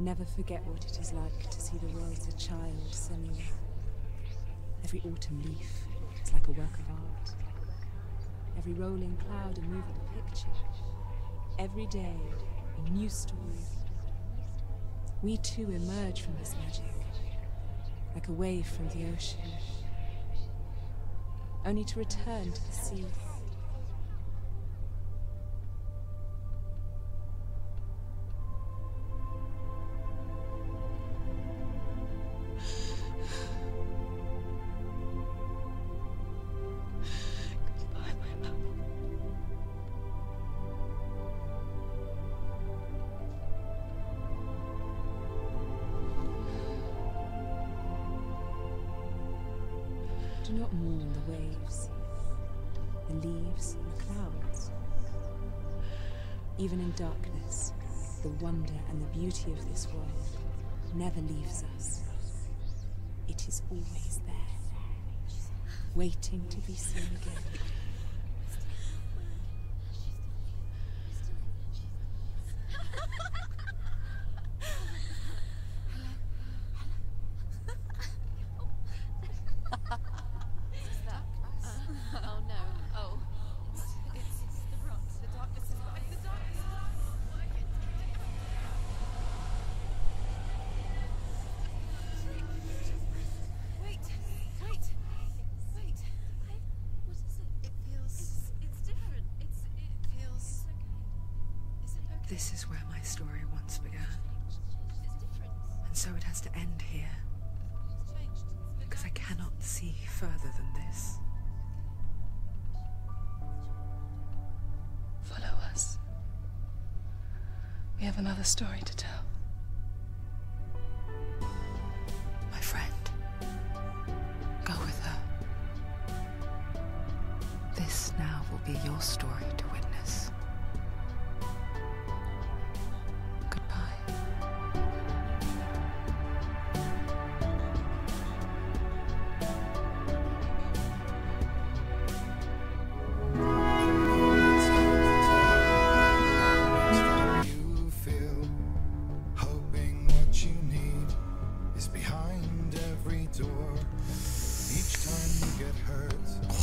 Never forget what it is like to see the world as a child, Senua. Every autumn leaf is like a work of art. Every rolling cloud a moving picture. Every day a new story. We too emerge from this magic, like a wave from the ocean, only to return to the sea. Do not mourn the waves, the leaves, and the clouds. Even in darkness, the wonder and the beauty of this world never leaves us. It is always there, waiting to be seen again. This is where my story once began. And so it has to end here. Because I cannot see further than this. Follow us. We have another story to tell. My friend. Go with her. This now will be your story to witness.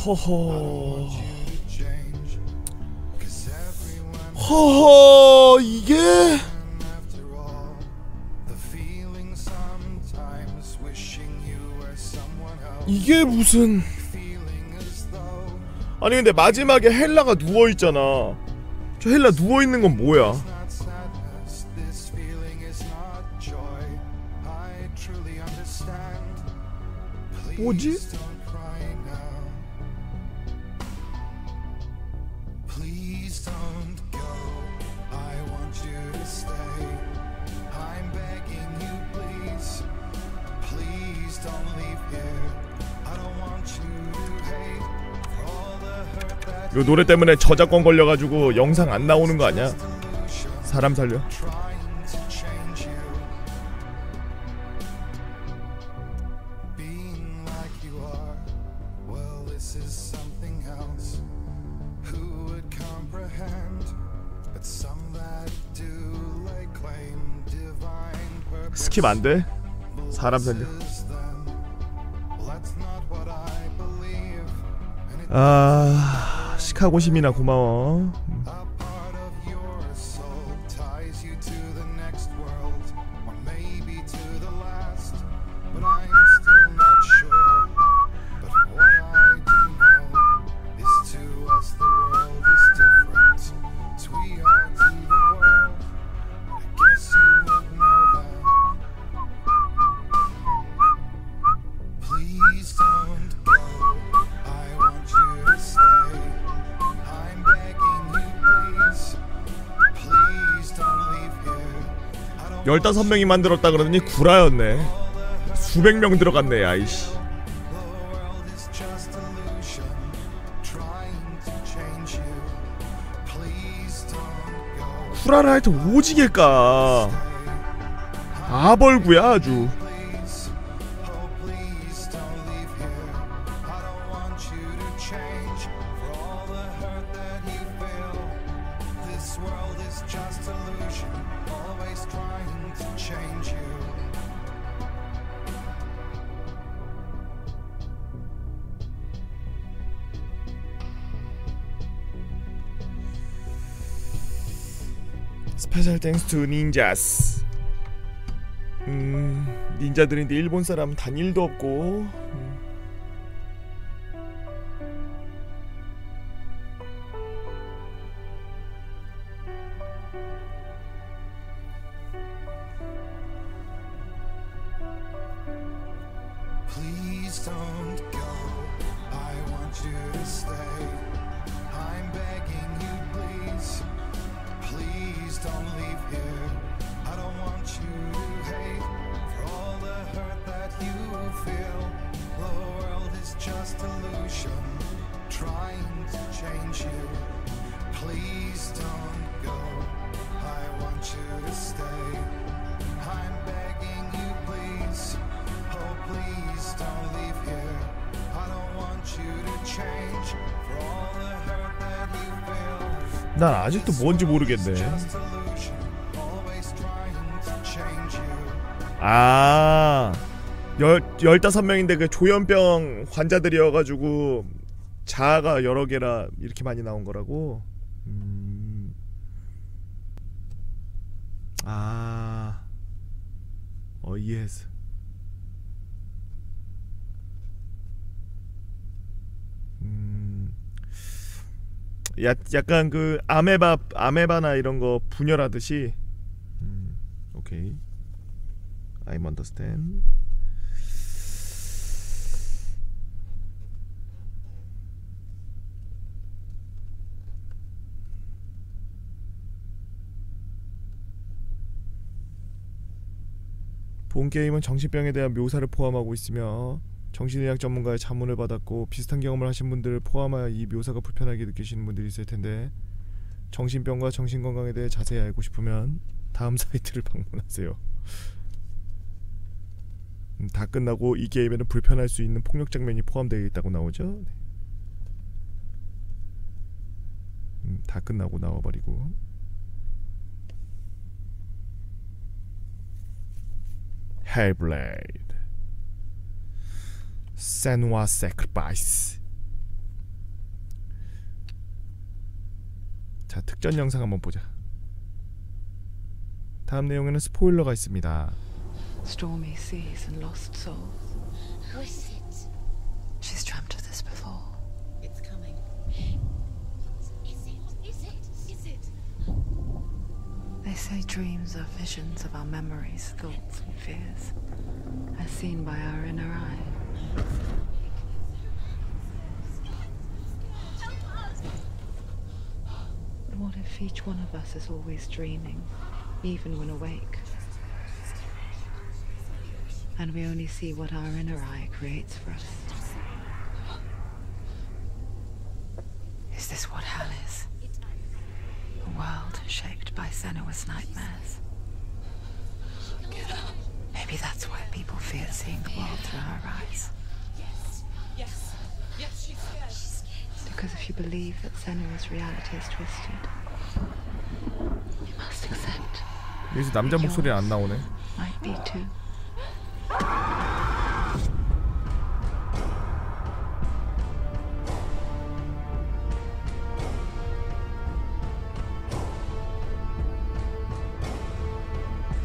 허허 이게 무슨 아니 근데 마지막에 헬라가 누워있잖아. 저 헬라 누워있는 건 뭐야? 뭐지? 이 노래 때문에 저작권 걸려가지고 영상 안 나오는 거 아니야? 사람 살려. 스킵 안 돼? 사람 살려. 아, 시카고 시민아 고마워. 열다섯 명이 만들었다 그러더니 구라였네. 수백 명 들어갔네. 아이씨. 구라를 하여튼 오지게 까. 아벌구야 아주. This world is just illusion, always trying to change. 스페셜 땡스 투 닌자스. 닌자들인데 일본 사람 단 1도 없고. Please don't go. I want you to stay. I'm begging you, please. Please don't leave here. I don't want you to hate for all the hurt that you feel. The world is just illusion trying to change you. Please don't go. I want you to stay. I'm begging you, please. Oh, please don't leave here. I don't want you to change for all the hurt that you feel. 난 아직도 뭔지 모르겠네. 아, 15명인데 그 조현병 환자들이어가지고 자아가 여러 개라 이렇게 많이 나온 거라고? 아, 이해했어. 약간 그 아메바나 이런 거 분열하듯이. 오케이. I'm understand. 본 게임은 정신병에 대한 묘사를 포함하고 있으며 정신의학 전문가의 자문을 받았고 비슷한 경험을 하신 분들을 포함하여 이 묘사가 불편하게 느끼시는 분들이 있을 텐데 정신병과 정신건강에 대해 자세히 알고 싶으면 다음 사이트를 방문하세요. 다 끝나고 이 게임에는 불편할 수 있는 폭력 장면이 포함되어 있다고 나오죠. 다 끝나고 나와버리고. Hellblade Senua Sacrifice. 자, 특전 영상 한번 보자. 다음 내용에는 스포일러가 있습니다. Stormy seas and lost souls. Who is it? She's dreamt of this before. It's coming. Is it? They say dreams are visions of our memories, thoughts and fears, as seen by our inner eye. But what if each one of us is always dreaming, even when awake? And we only see what our inner eye creates for us. Is this what hell is? A world shaped by Senua's nightmares. Maybe that's why people fear seeing the world through her eyes. Yes, she's scared. Because if you believe that Senua's reality is twisted, you must accept. 여기서 남자 목소리 안 나오네. Might be too.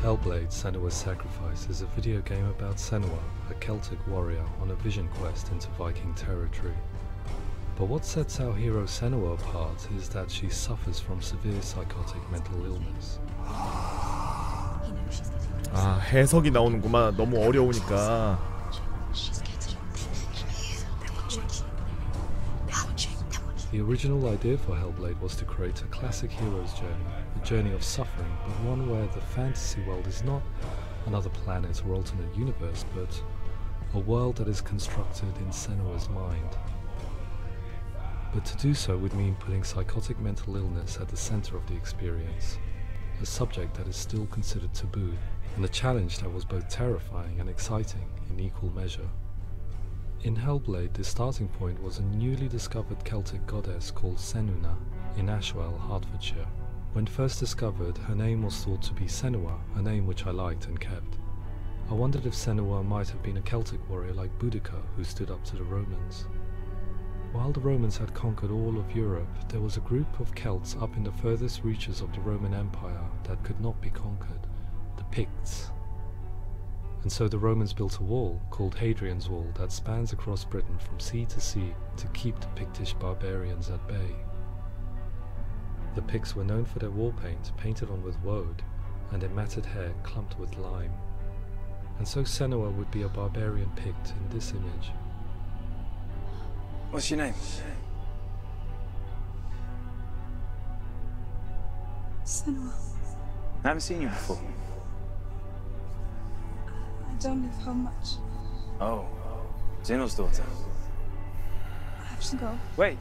Hellblade: Senua's Sacrifice is a video game about Senua, a Celtic warrior on a vision quest into Viking territory. But what sets our hero Senua apart is that she suffers from severe psychotic mental illness. 아, 해석이 나오는구만. 너무 어려우니까. The original idea for Hellblade was to create a classic hero's journey, a journey of suffering, but one where the fantasy world is not another planet or alternate universe, but a world that is constructed in Senua's mind. But to do so would mean putting psychotic mental illness at the center of the experience, a subject that is still considered taboo, and a challenge that was both terrifying and exciting in equal measure. In Hellblade, the starting point was a newly discovered Celtic goddess called Senua in Ashwell, Hertfordshire. When first discovered, her name was thought to be Senua, a name which I liked and kept. I wondered if Senua might have been a Celtic warrior like Boudica who stood up to the Romans. While the Romans had conquered all of Europe, there was a group of Celts up in the furthest reaches of the Roman Empire that could not be conquered, the Picts. And so the Romans built a wall, called Hadrian's Wall, that spans across Britain from sea to sea to keep the Pictish barbarians at bay. The Picts were known for their war paint, painted on with woad, and their matted hair clumped with lime. And so Senua would be a barbarian Pict in this image. What's your name? Senua. I haven't seen you before. I don't live home much. Oh, Zeno's daughter. I have to go. Wait.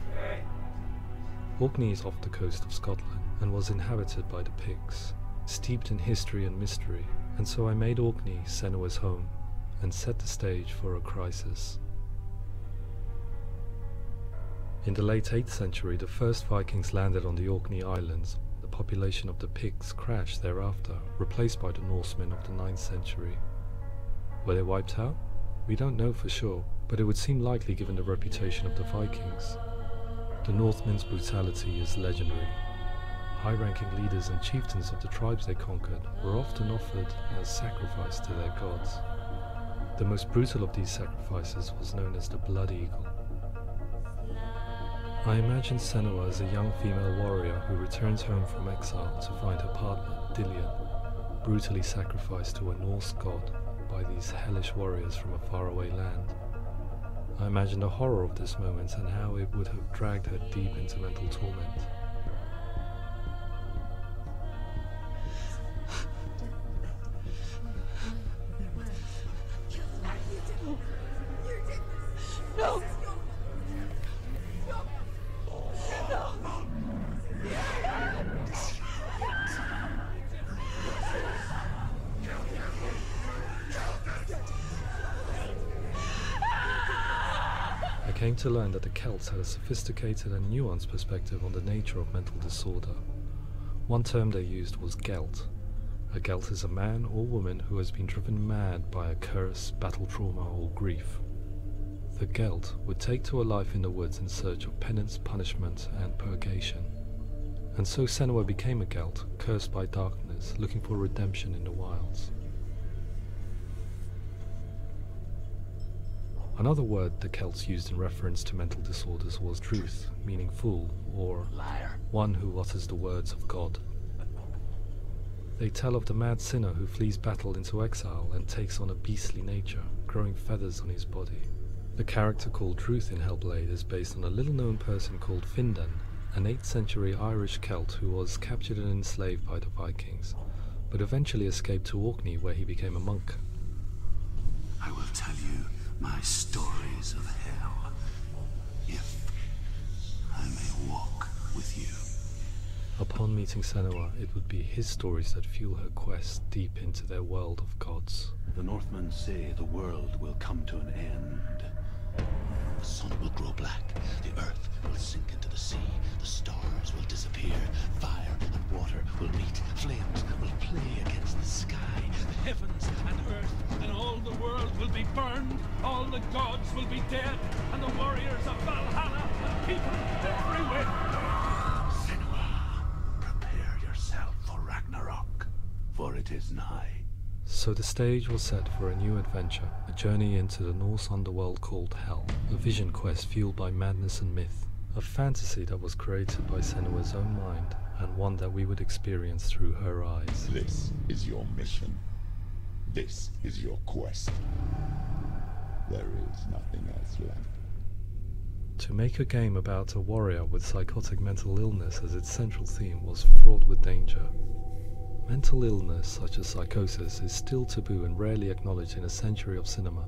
Orkney is off the coast of Scotland and was inhabited by the Picts, steeped in history and mystery, and so I made Orkney Senua's home and set the stage for a crisis. In the late 8th century, the first Vikings landed on the Orkney Islands. The population of the Picts crashed thereafter, replaced by the Norsemen of the 9th century. Were they wiped out? We don't know for sure, but it would seem likely given the reputation of the Vikings. The Northmen's brutality is legendary. High-ranking leaders and chieftains of the tribes they conquered were often offered as sacrifice to their gods. The most brutal of these sacrifices was known as the Blood Eagle. I imagine Senua as a young female warrior who returns home from exile to find her partner, Dillion, brutally sacrificed to a Norse god by these hellish warriors from a faraway land. I imagine the horror of this moment and how it would have dragged her deep into mental torment. No! I came to learn that the Celts had a sophisticated and nuanced perspective on the nature of mental disorder. One term they used was gelt. A gelt is a man or woman who has been driven mad by a curse, battle trauma, or grief. The gelt would take to a life in the woods in search of penance, punishment, and purgation. And so Senua became a gelt, cursed by darkness, looking for redemption in the wilds. Another word the Celts used in reference to mental disorders was truth, meaning fool, or liar, one who utters the words of God. They tell of the mad sinner who flees battle into exile and takes on a beastly nature, growing feathers on his body. The character called Truth in Hellblade is based on a little-known person called Findan, an 8th century Irish Celt who was captured and enslaved by the Vikings, but eventually escaped to Orkney where he became a monk. I will tell you my stories of hell, if I may walk with you. Upon meeting Senua, it would be his stories that fuel her quest deep into their world of gods. The Northmen say the world will come to an end. The sun will grow black, the earth will sink into the sea, the stars will disappear, fire and water will meet, flames will play against the sky. The heavens and earth and all the world will be burned, all the gods will be dead, and the warriors of Valhalla and people everywhere. Senua, prepare yourself for Ragnarok, for it is nigh. So the stage was set for a new adventure, a journey into the Norse underworld called Hell, a vision quest fueled by madness and myth, a fantasy that was created by Senua's own mind, and one that we would experience through her eyes. This is your mission. This is your quest. There is nothing else left. To make a game about a warrior with psychotic mental illness as its central theme was fraught with danger. Mental illness, such as psychosis, is still taboo and rarely acknowledged in a century of cinema,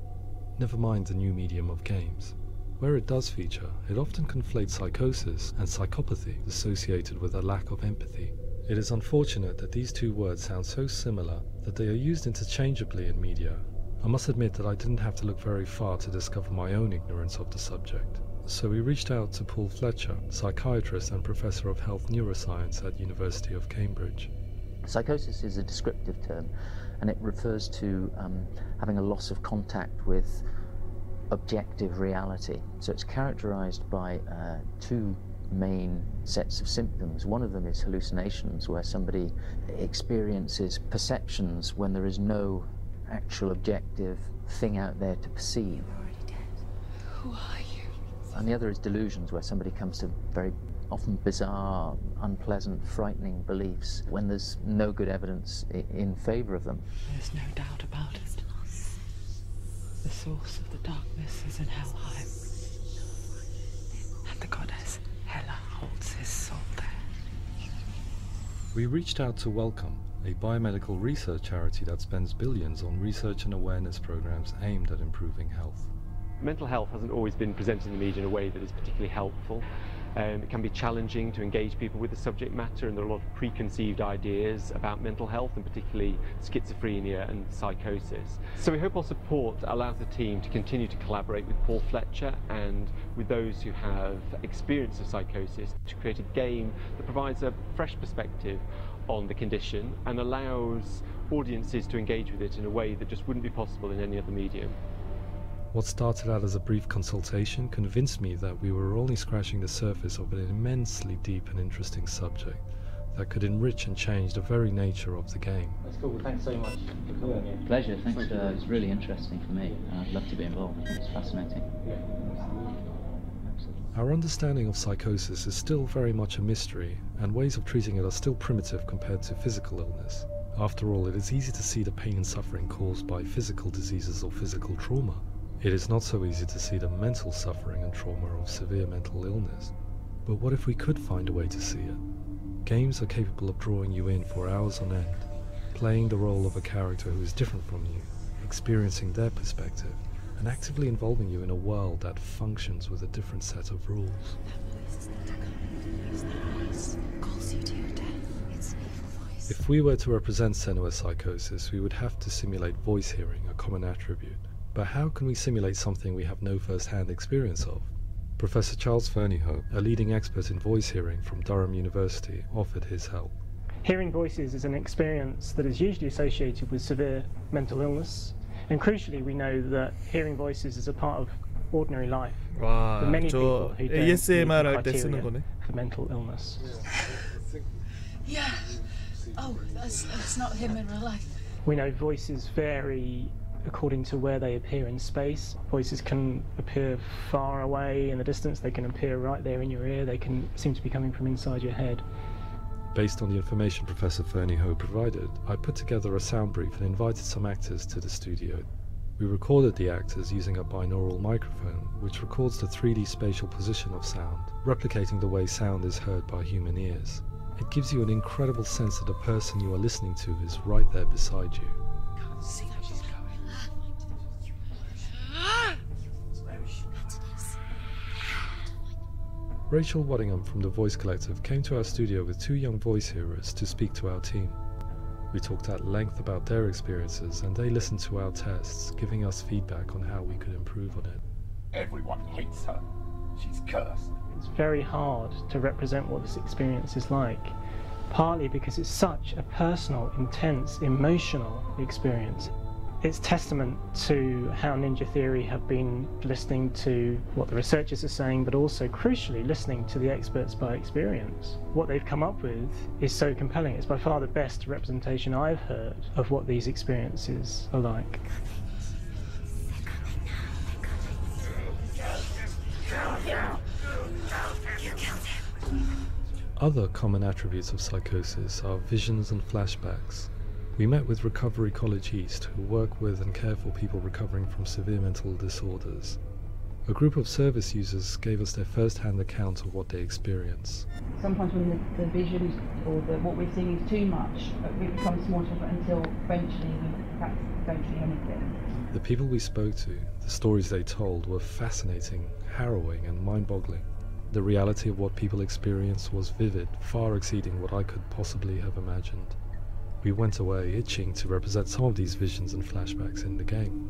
never mind the new medium of games. Where it does feature, it often conflates psychosis and psychopathy, associated with a lack of empathy. It is unfortunate that these two words sound so similar that they are used interchangeably in media. I must admit that I didn't have to look very far to discover my own ignorance of the subject. So we reached out to Paul Fletcher, psychiatrist and professor of health neuroscience at University of Cambridge. Psychosis is a descriptive term, and it refers to having a loss of contact with objective reality. So it's characterized by two main sets of symptoms. One of them is hallucinations, where somebody experiences perceptions when there is no actual objective thing out there to perceive. You're already dead. Who are you? And the other is delusions, where somebody comes to very often bizarre, unpleasant, frightening beliefs when there's no good evidence in favor of them. There's no doubt about it. The source of the darkness is in Helheim, and the goddess Hela holds his soul there. We reached out to Welcome, a biomedical research charity that spends billions on research and awareness programs aimed at improving health. Mental health hasn't always been presented in the media in a way that is particularly helpful. It can be challenging to engage people with the subject matter, and there are a lot of preconceived ideas about mental health, and particularly schizophrenia and psychosis. So we hope our support allows the team to continue to collaborate with Paul Fletcher and with those who have experience of psychosis to create a game that provides a fresh perspective on the condition and allows audiences to engage with it in a way that just wouldn't be possible in any other medium. What started out as a brief consultation convinced me that we were only scratching the surface of an immensely deep and interesting subject that could enrich and change the very nature of the game. That's cool. Thanks so much for coming here. Pleasure. Thanks. It's really interesting for me. I'd love to be involved. It's fascinating. Our understanding of psychosis is still very much a mystery, and ways of treating it are still primitive compared to physical illness. After all, it is easy to see the pain and suffering caused by physical diseases or physical trauma. It is not so easy to see the mental suffering and trauma of severe mental illness. But what if we could find a way to see it? Games are capable of drawing you in for hours on end, playing the role of a character who is different from you, experiencing their perspective, and actively involving you in a world that functions with a different set of rules. If we were to represent Senua's psychosis, we would have to simulate voice hearing, a common attribute. But how can we simulate something we have no first-hand experience of? Professor Charles Fernyhough, a leading expert in voice hearing from Durham University, offered his help. Hearing voices is an experience that is usually associated with severe mental illness, and crucially we know that hearing voices is a part of ordinary life for many people who don't meet the criteria for mental illness. Yeah. Oh, that's not him in real life. We know voices vary according to where they appear in space. Voices can appear far away in the distance, they can appear right there in your ear, they can seem to be coming from inside your head. Based on the information Professor Fernyhough provided, I put together a sound brief and invited some actors to the studio. We recorded the actors using a binaural microphone, which records the 3D spatial position of sound, replicating the way sound is heard by human ears. It gives you an incredible sense that the person you are listening to is right there beside you. Can't see how she's going. Rachel Waddingham from the Voice Collective came to our studio with 2 young voice hearers to speak to our team. We talked at length about their experiences, and they listened to our tests, giving us feedback on how we could improve on it. Everyone hates her. She's cursed. It's very hard to represent what this experience is like, partly because it's such a personal, intense, emotional experience. It's testament to how Ninja Theory have been listening to what the researchers are saying, but also crucially listening to the experts by experience. What they've come up with is so compelling. It's by far the best representation I've heard of what these experiences are like. Other common attributes of psychosis are visions and flashbacks. We met with Recovery College East, who work with and care for people recovering from severe mental disorders. A group of service users gave us their first-hand account of what they experience. Sometimes when the visions or what we're seeing is too much, it becomes more difficult until eventually we perhaps don't see anything. The people we spoke to, the stories they told, were fascinating, harrowing and mind-boggling. The reality of what people experienced was vivid, far exceeding what I could possibly have imagined. We went away itching to represent some of these visions and flashbacks in the game.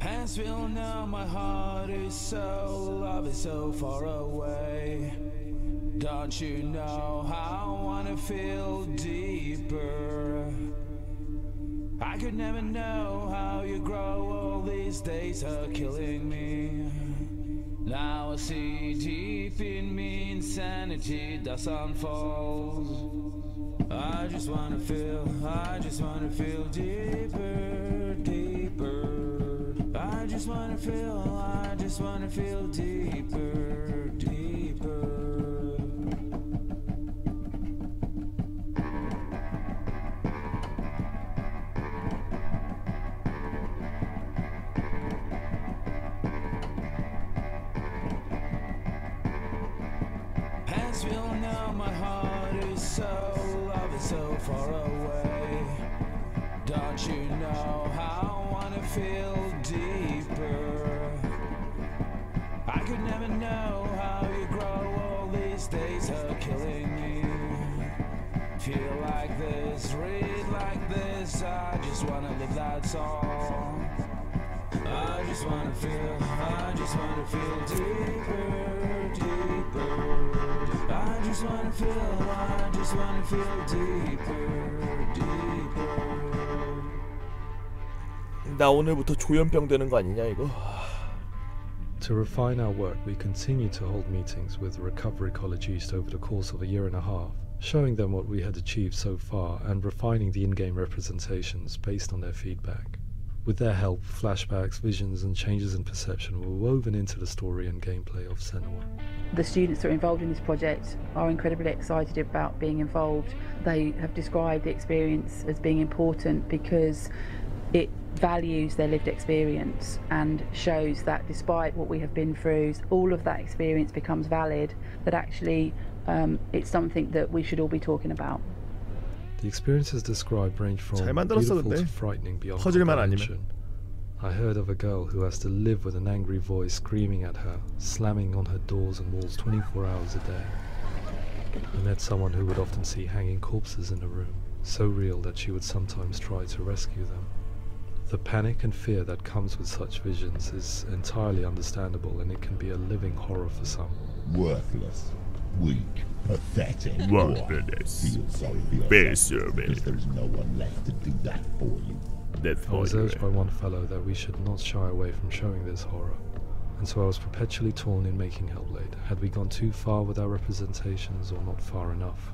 As we all know, my heart is so, love is so far away. Don't you know how I wanna feel deeper? I could never know how you grow, all these days are killing me. Now I see deep in me insanity does unfold. I just wanna feel deeper, deeper. I just wanna feel deeper, deeper. As we all know, my heart is so, love is so far away. Don't you know how I wanna feel deeper? I could never know how you grow, all these days are killing me. Feel like this, read like this, I just wanna live that song. I just wanna feel deeper, deeper. I just wanna feel deeper, deeper. 나 오늘부터 조현병 되는 거 아니냐 이거? To refine our work, we continue to hold meetings with Recovery College East over the course of a year and a half, showing them what we had achieved so far and refining the in-game representations based on their feedback. With their help, flashbacks, visions and changes in perception were woven into the story and gameplay of Senua. The students that are involved in this project are incredibly excited about being involved. They have described the experience as being important because it values their lived experience and shows that despite what we have been through, all of that experience becomes valid, that actually it's something that we should all be talking about. The experiences described range from 잘 만들었어 beautiful 근데 to frightening beyond 퍼즐만 comprehension. 아니면. I heard of a girl who has to live with an angry voice screaming at her, slamming on her doors and walls 24 hours a day. I met someone who would often see hanging corpses in a room, so real that she would sometimes try to rescue them. The panic and fear that comes with such visions is entirely understandable, and it can be a living horror for some. Worthless, weak, pathetic. Worthless. Feel sorry for yourself because there is no one left to do that for you. I was urged by one fellow that we should not shy away from showing this horror, and so I was perpetually torn in making Hellblade. Had we gone too far with our representations or not far enough?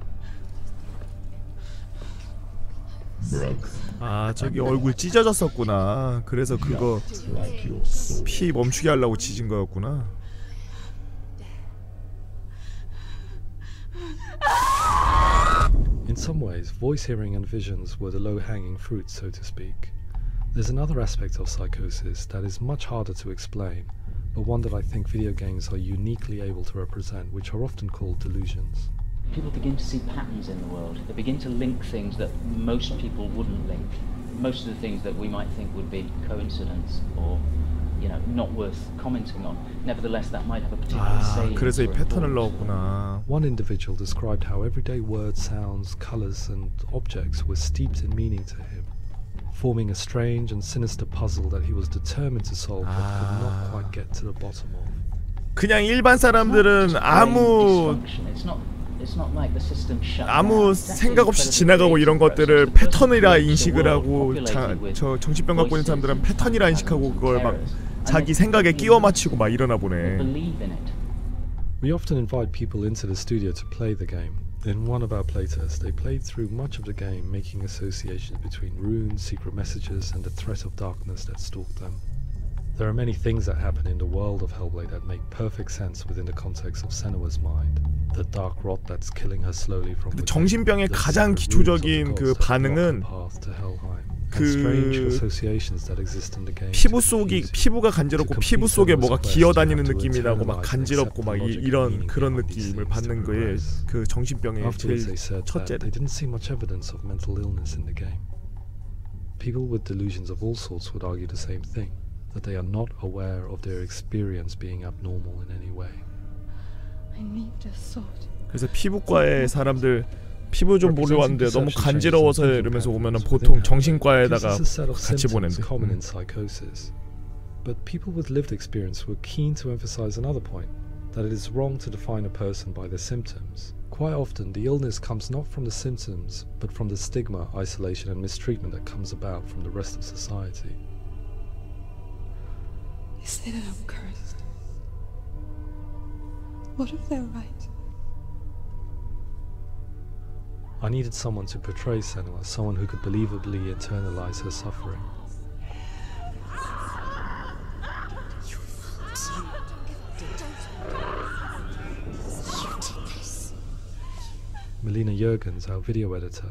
아 저기 얼굴 찢어졌었구나. 그래서 그거 피 멈추게 하려고 찢은 거였구나. In some ways, voice hearing and visions were the low-hanging fruit, so to speak. There's another aspect of psychosis that is much harder to explain, but one that I think video games are uniquely able to represent, which are often called delusions. People begin to see patterns in the world. They begin to link things that most people wouldn't link. Most of the things that we might think would be coincidence or, you know, not worth commenting on. Nevertheless, that might have a particular salience. 그래서 이 패턴을 넣었구나. One individual described how everyday words, sounds, colors and objects were steeped in meaning to him, forming a strange and sinister puzzle that he was determined to solve but could not quite get to the bottom of. 그냥 일반 사람들은 아무 생각 없이 지나가고 이런 것들을 패턴이라 인식을 하고 저 정신병 갖고 있는 사람들은 패턴이라 인식하고 그걸 막 자기 생각에 끼워 맞추고 막 이러나 보네. We often invite people into the studio to play the game. In one of our playtests, they played through much of the game, making associations between runes, secret messages, and the threat of darkness that stalked them. There are many things that happen in the world of Hellblade that make perfect sense within the context of Senua's mind. The dark rot that's killing her slowly from within. 정신병의 가장 기초적인 그 반응은 그 피부 속이 피부가 간지럽고 피부 속에 뭐가 기어다니는 느낌이 나고 막 간지럽고 막 이런 그런 느낌을 받는 거에 그 정신병의 제일 첫째. They didn't see much evidence of mental illness in the game. People with delusions of all sorts would argue the same thing, that they are not aware of their experience being abnormal in any way. I need a sword. 그래서 피부과에 사람들 피부 좀 보러 왔는데 너무 간지러워서 이러면서 오면은 보통 정신과에다가 같이 보낸대. Common in psychosis. But people with lived experience were keen to emphasize another point, that it is wrong to define a person by their symptoms. Quite often, the illness comes not from the symptoms, but from the stigma, isolation and mistreatment that comes about from the rest of society. They say that I'm cursed. What if they're right? I needed someone to portray Senua, someone who could believably internalize her suffering. Melina Jurgens, our video editor,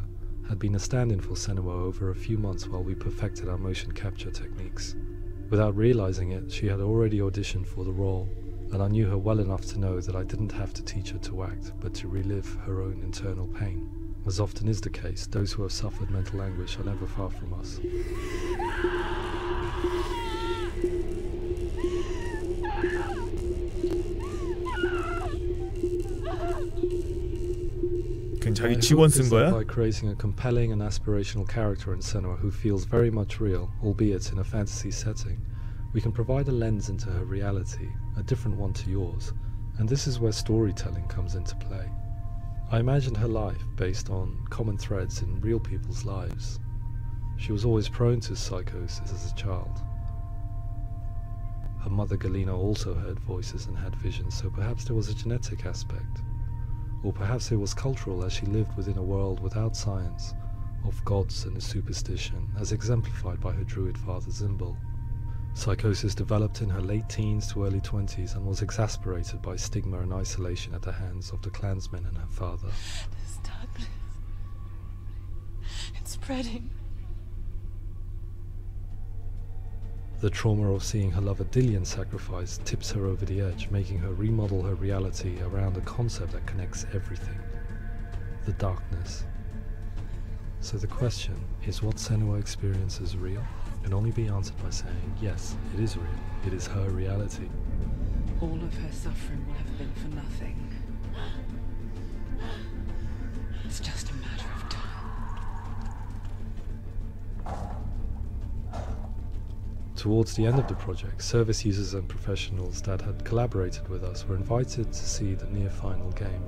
had been a stand-in for Senua over a few months while we perfected our motion capture techniques. Without realizing it, she had already auditioned for the role, and I knew her well enough to know that I didn't have to teach her to act, but to relive her own internal pain. As often is the case, those who have suffered mental anguish are never far from us. 자기 직원 쓴 거야? By creating a compelling and aspirational character in Senua who feels very much real, albeit in a fantasy setting, we can provide a lens into her reality, a different one to yours, and this is where storytelling comes into play. I imagined her life based on common threads in real people's lives. She was always prone to psychosis as a child. Her mother Galina also heard voices and had visions, so perhaps there was a genetic aspect. Or perhaps it was cultural, as she lived within a world without science, of gods and superstition, as exemplified by her druid father Zimbal. Psychosis developed in her late teens to early 20s and was exasperated by stigma and isolation at the hands of the clansmen and her father. This darkness, it's spreading. The trauma of seeing her lover Dillian sacrificed tips her over the edge, making her remodel her reality around a concept that connects everything: the darkness. So the question is, what Senua experiences real? Can only be answered by saying, yes, it is real. It is her reality. All of her suffering will have been for nothing. It's just a matter of time. Towards the end of the project, service users and professionals that had collaborated with us were invited to see the near-final game.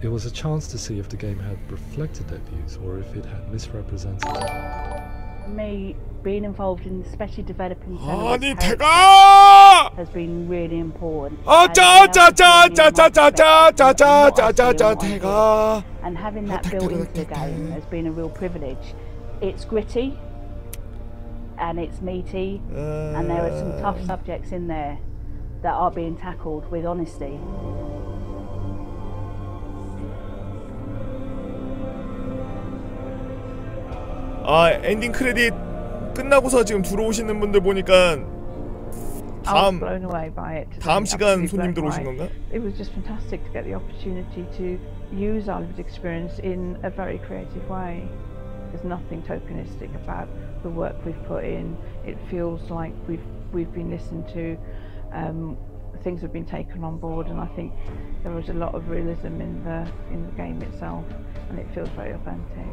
It was a chance to see if the game had reflected their views or if it had misrepresented them. Me being involved in especially developing has been really important. And having that built into the game has been a real privilege. It's gritty and it's meaty, and there are some tough subjects in there that are being tackled with honesty. 아, 엔딩 크레딧 끝나고서 지금 들어오시는 분들 보니까 다음 시간 손님들 오신 건가? It was just fantastic to get the opportunity to use our lived experience in a very creative way. There's nothing tokenistic about the work we've put in. It feels like we've been listened to, things have been taken on board, and I think there was a lot of realism in the game itself, and it feels very authentic.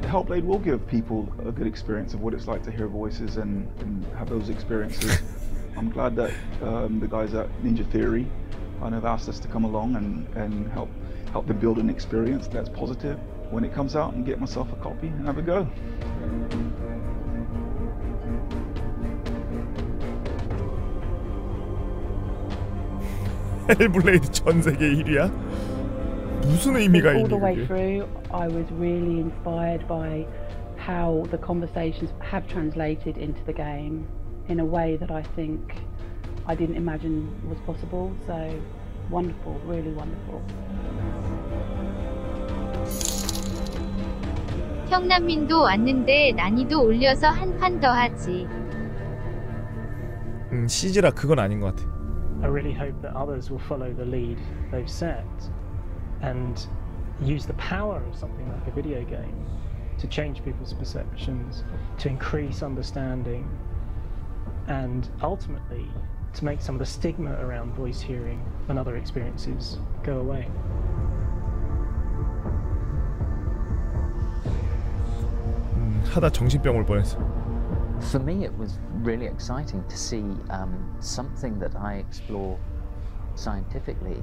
Hellblade will give people a good experience of what it's like to hear voices and have those experiences. I'm glad that the guys at Ninja Theory kind of asked us to come along and help them build an experience that's positive when it comes out, and get myself a copy and have a go. 헬블레이드 전 세계 1위야? 무슨 의미가 all the 있니 way 그게? through, I was really inspired by how the conversations have translated into the game in a way that I think I didn't imagine was possible. So wonderful, really wonderful. 형남민도 왔는데 난이도 올려서 한 판 더 하지. 시즈라 그건 아닌 것 같아. I really hope that others will follow the lead they've set and use the power of something like a video game to change people's perceptions, to increase understanding, and ultimately to make some of the stigma around voice hearing and other experiences go away. 하다 정신병 올 뻔했어. For me, it was really exciting to see something that I explore scientifically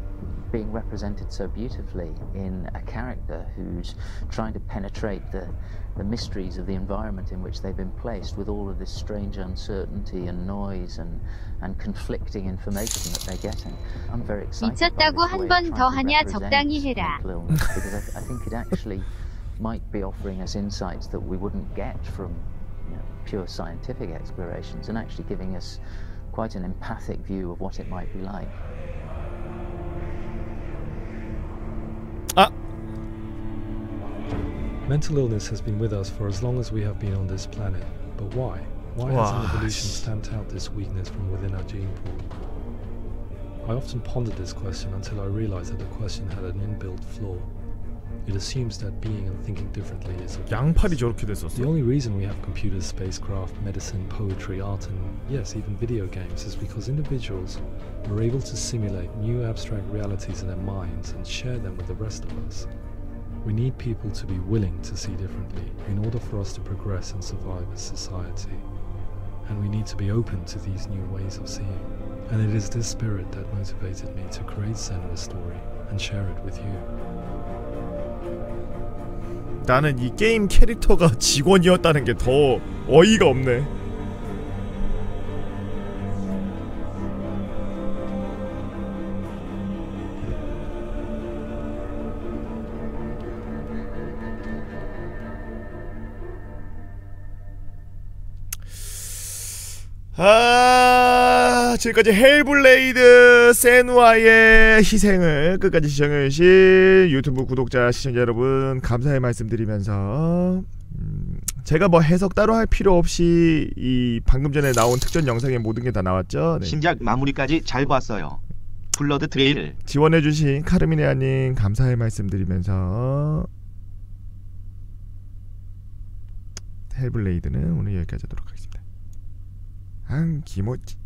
being represented so beautifully in a character who's trying to penetrate the mysteries of the environment in which they've been placed, with all of this strange uncertainty and noise and conflicting information that they're getting. I'm very excited 미쳤다고 한 번 더 하냐 적당히 해라. Because I think it actually might be offering us insights that we wouldn't get from pure scientific explorations, and actually giving us quite an empathic view of what it might be like. Mental illness has been with us for as long as we have been on this planet, but why? Why hasn't evolution stamped out this weakness from within our gene pool? I often pondered this question until I realized that the question had an inbuilt flaw. It assumes that being and thinking differently is a 양팔이 저렇게 됐었어. The only reason we have computers, spacecraft, medicine, poetry, art, and yes, even video games is because individuals are able to simulate new abstract realities in their minds and share them with the rest of us. We need people to be willing to see differently in order for us to progress and survive as society. And we need to be open to these new ways of seeing. And it is this spirit that motivated me to create Senua's story and share it with you. 나는 이 게임 캐릭터가 직원이었다는 게 더 어이가 없네. 지금까지 헬블레이드 세누아의 희생을 끝까지 시청해주신 유튜브 구독자 시청자 여러분 감사의 말씀드리면서 제가 뭐 해석 따로 할 필요 없이 이 방금 전에 나온 특전 영상에 모든 게 다 나왔죠. 네. 심작 마무리까지 잘 봤어요. 블러드 트레일 지원해주신 카르미네아님 감사의 말씀드리면서 헬블레이드는 오늘 여기까지 하도록 하겠습니다. 기모찌